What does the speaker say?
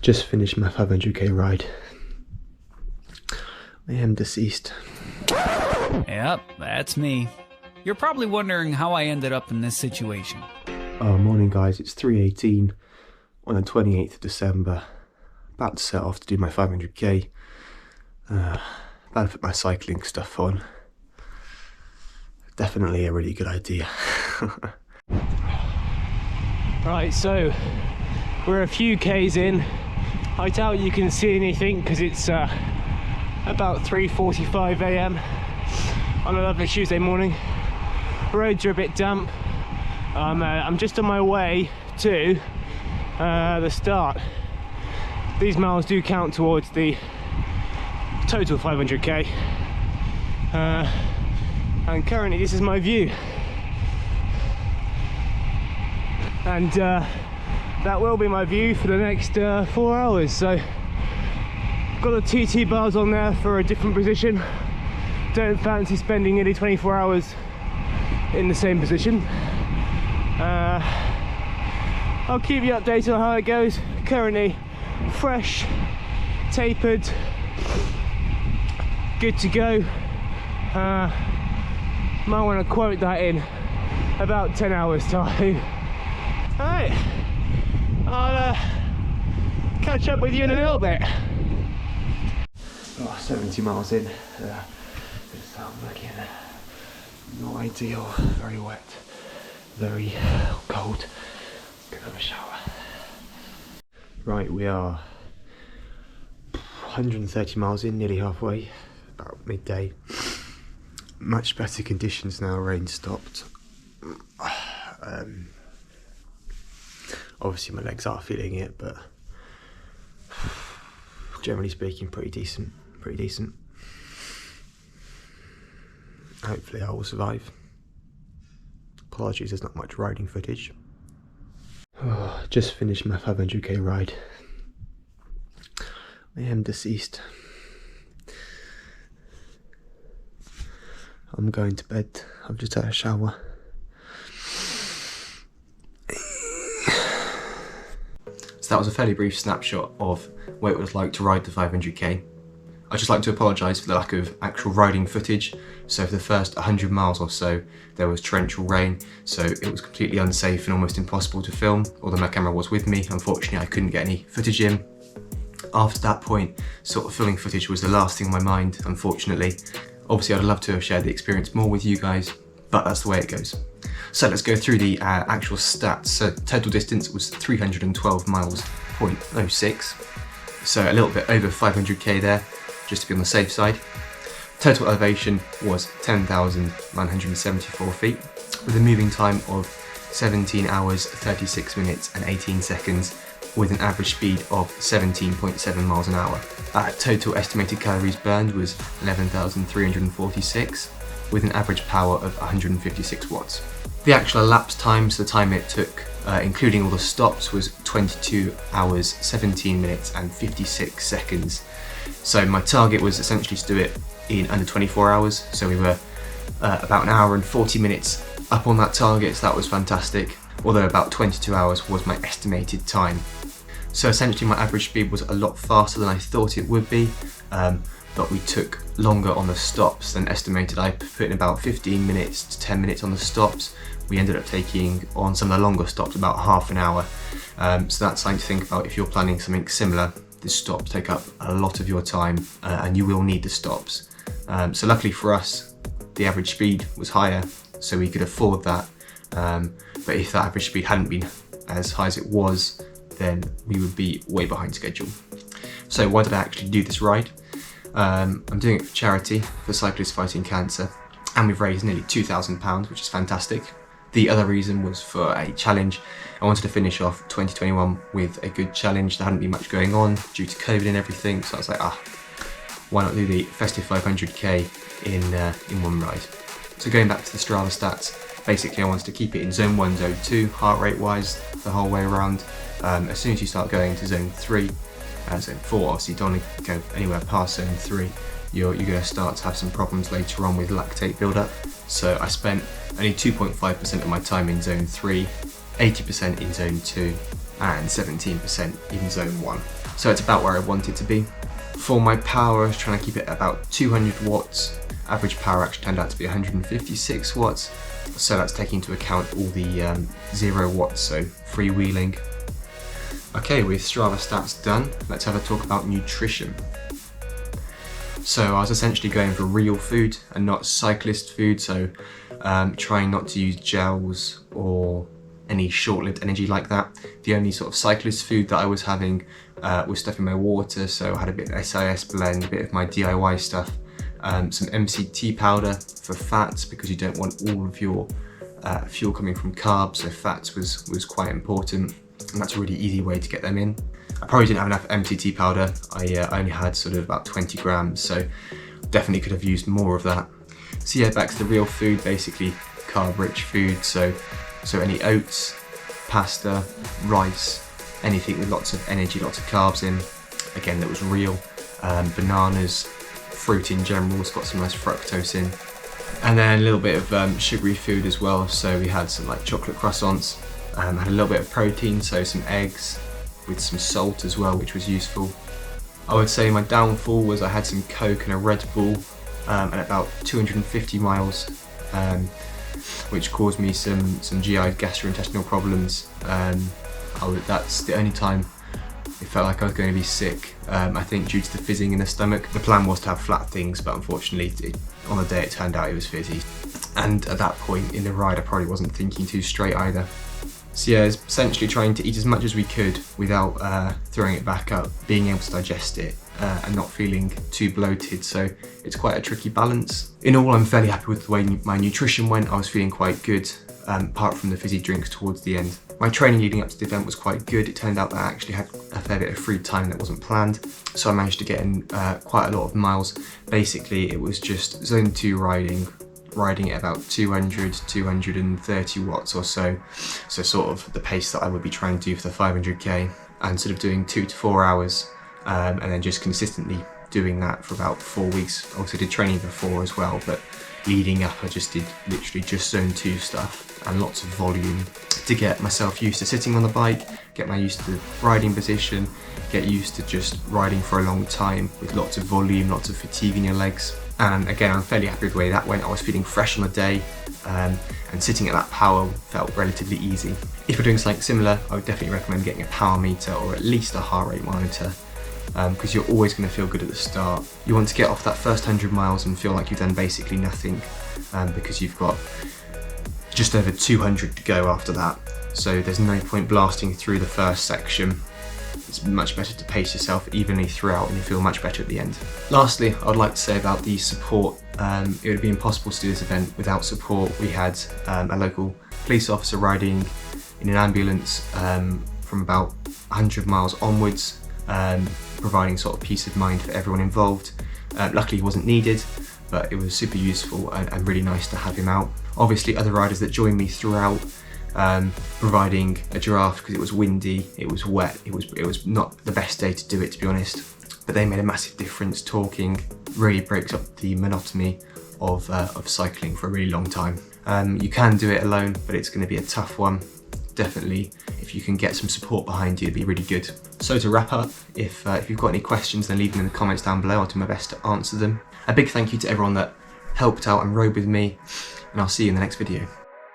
Just finished my 500k ride. I am deceased. Yep, that's me. You're probably wondering how I ended up in this situation. Morning guys, it's 3:18 on the 28th of December. About to set off to do my 500k. About to put my cycling stuff on. Definitely a really good idea. Right, so we're a few k's in. I doubt you can see anything because it's about 3:45 a.m. on a lovely Tuesday morning. Roads are a bit damp. I'm just on my way to the start. These miles do count towards the total 500k. And currently this is my view. And that will be my view for the next 4 hours. So got the TT bars on there for a different position. Don't fancy spending nearly 24 hours in the same position. I'll keep you updated on how it goes. Currently fresh, tapered, good to go. Might want to quote that in about 10 hours time. Alright, I'll catch up with you in a little bit. 70 miles in. This looking not ideal. Very wet, very cold. Gonna have a shower. Right, we are 130 miles in, nearly halfway, about midday. Much better conditions now, rain stopped. Obviously my legs are feeling it, but generally speaking pretty decent. Hopefully I will survive. Apologies, there's not much riding footage. Just finished my 500k ride. I am deceased. I'm going to bed. I've just had a shower. So that was a fairly brief snapshot of what it was like to ride the 500k. I'd just like to apologise for the lack of actual riding footage. So for the first 100 miles or so, there was torrential rain, so it was completely unsafe and almost impossible to film, although my camera was with me. Unfortunately, I couldn't get any footage in. After that point, sort of filming footage was the last thing on my mind, unfortunately. Obviously, I'd love to have shared the experience more with you guys, but that's the way it goes. So let's go through the actual stats. So total distance was 312 miles, 0.06. So a little bit over 500k there, just to be on the safe side. Total elevation was 10,974 feet, with a moving time of 17 hours, 36 minutes and 18 seconds, with an average speed of 17.7 miles an hour. Total estimated calories burned was 11,346, with an average power of 156 watts. The actual elapsed time, so the time it took, including all the stops, was 22 hours, 17 minutes and 56 seconds. So my target was essentially to do it in under 24 hours. So we were about an hour and 40 minutes up on that target, so that was fantastic. Although about 22 hours was my estimated time. So essentially my average speed was a lot faster than I thought it would be, but we took longer on the stops than estimated. I put in about 15 minutes to 10 minutes on the stops. We ended up taking on some of the longer stops about half an hour. So that's something to think about if you're planning something similar. The stops take up a lot of your time and you will need the stops. So luckily for us, the average speed was higher, so we could afford that. But if that average speed hadn't been as high as it was, then we would be way behind schedule. So why did I actually do this ride? I'm doing it for charity, for cyclists fighting cancer, and we've raised nearly £2,000, which is fantastic. The other reason was for a challenge. I wanted to finish off 2021 with a good challenge. There hadn't been much going on due to COVID and everything, so I was like, why not do the Festive 500k in one ride? So going back to the Strava stats, basically I wanted to keep it in zone 1, zone 2, heart rate wise, the whole way around. As soon as you start going to zone 3, zone 4, obviously you don't want to go anywhere past zone 3, you're going to start to have some problems later on with lactate buildup. So I spent only 2.5% of my time in zone 3, 80% in zone 2, and 17% in zone 1. So it's about where I want it to be. For my power, I was trying to keep it at about 200 watts. Average power actually turned out to be 156 watts. So that's taking into account all the 0 watts, so freewheeling. Okay, with Strava stats done, let's have a talk about nutrition. So I was essentially going for real food and not cyclist food, so trying not to use gels or any short-lived energy like that. The only sort of cyclist food that I was having was stuff in my water, so I had a bit of SIS blend, a bit of my DIY stuff, some MCT powder for fats because you don't want all of your fuel coming from carbs, so fats was quite important, and that's a really easy way to get them in. I probably didn't have enough MCT powder. I only had sort of about 20 grams, so definitely could have used more of that. So yeah, back to the real food, basically carb-rich food, so any oats, pasta, rice, anything with lots of energy, lots of carbs in, again that was real. Bananas, fruit in general, it's got some nice fructose in. And then a little bit of sugary food as well, so we had some like chocolate croissants, had a little bit of protein, so some eggs with some salt as well, which was useful. I would say my downfall was I had some Coke and a Red Bull at about 250 miles, which caused me some GI gastrointestinal problems. That's the only time it felt like I was going to be sick, I think due to the fizzing in the stomach. The plan was to have flat things, but unfortunately on the day it turned out it was fizzy. And at that point in the ride I probably wasn't thinking too straight either. So yeah, essentially trying to eat as much as we could without throwing it back up, being able to digest it and not feeling too bloated, so it's quite a tricky balance. In all, I'm fairly happy with the way my nutrition went. I was feeling quite good, apart from the fizzy drinks towards the end. My training leading up to the event was quite good. It turned out that I actually had a fair bit of free time that wasn't planned, so I managed to get in quite a lot of miles. Basically, it was just zone 2 riding at about 200, 230 watts or so. So sort of the pace that I would be trying to do for the 500K, and sort of doing 2 to 4 hours, and then just consistently doing that for about 4 weeks. I also did training before as well, but leading up I just did literally just zone 2 stuff and lots of volume to get myself used to sitting on the bike, get used to the riding position, get used to just riding for a long time with lots of volume, lots of fatigue in your legs. And again, I'm fairly happy with the way that went. I was feeling fresh on the day, and sitting at that power felt relatively easy. If you're doing something similar, I would definitely recommend getting a power meter or at least a heart rate monitor, because you're always going to feel good at the start. You want to get off that first 100 miles and feel like you've done basically nothing, because you've got just over 200 to go after that. So there's no point blasting through the first section. It's much better to pace yourself evenly throughout and you feel much better at the end. Lastly, I'd like to say about the support. It would be impossible to do this event without support. We had a local police officer riding in an ambulance from about 100 miles onwards, providing sort of peace of mind for everyone involved. Luckily he wasn't needed, but it was super useful and really nice to have him out. Obviously other riders that joined me throughout, providing a draft because it was windy, it was wet, it was not the best day to do it, to be honest, but they made a massive difference. Talking really breaks up the monotony of cycling for a really long time. You can do it alone, but it's going to be a tough one. Definitely, if you can get some support behind you, it'd be really good. So to wrap up, if you've got any questions, then leave them in the comments down below. I'll do my best to answer them. A big thank you to everyone that helped out and rode with me, and I'll see you in the next video.